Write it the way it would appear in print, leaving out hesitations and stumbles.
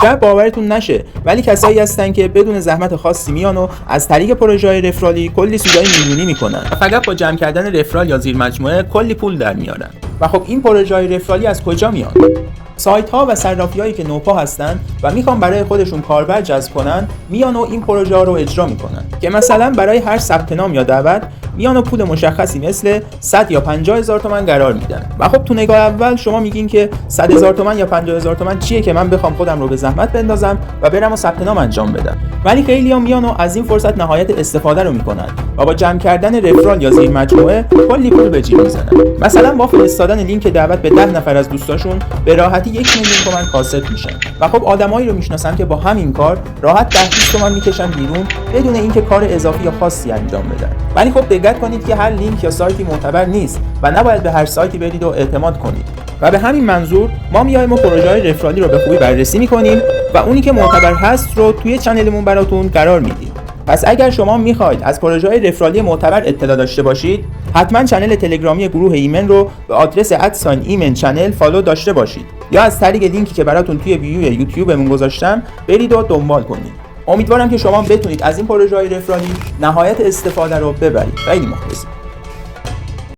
شاید باورتون نشه ولی کسایی هستن که بدون زحمت خاصی میان و از طریق پروژه‌های رفرالی کلی سودای میلیونی میکنن و فقط با جمع کردن رفرال یا زیر مجموعه کلی پول در میارن. و خب این پروژه‌های رفرالی از کجا میان؟ سایت ها و صرافی‌هایی که نوپا هستن و میخوان برای خودشون کاربر جذب کنن میان و این پروژه ها رو اجرا میکنن که مثلا برای هر ثبت نام یا دعوت میان و پول مشخصی مثل 100 یا 50,000 تومان قرار میدن. و خب تو نگاه اول شما میگین که 100,000 تومان یا 50,000 تومان چیه که من بخوام خودم رو به زحمت بندازم و برم و ثبت نام انجام بدم. ولی خیلی‌ها میان و از این فرصت نهایت استفاده رو میکنن و با جمع کردن رفرال یا زیر مجموعه کلی پول به جیب میزنن. مثلا با فرستادن لینک دعوت به 10 نفر از دوستاشون به راحتی 1 میلیون تومان کاسب میشن. و خب آدمایی رو میشناسن که با همین کار راحت 10 تومان میکشن بیرون بدون اینکه کار اضافی یا خاصی انجام بدن. ولی خب دقت کنید که هر لینک یا سایتی معتبر نیست و نباید به هر سایتی برید و اعتماد کنید. و به همین منظور ما میایم و پروژه‌های رفرالی رو به خوبی بررسی میکنیم و اونی که معتبر هست رو توی چنلمون براتون قرار میدیم. پس اگر شما میخواید از پروژه‌های رفرالی معتبر اطلاع داشته باشید، حتما چنل تلگرامی گروه ایمن رو به آدرس @ایمن چنل فالو داشته باشید یا از طریق لینکی که براتون توی ویدیو یوتیوبمون گذاشتم برید و دنبال کنید. امیدوارم که شما بتونید از این پروژه‌های رفرالی نهایت استفاده رو ببرید. خیلی مخلصم.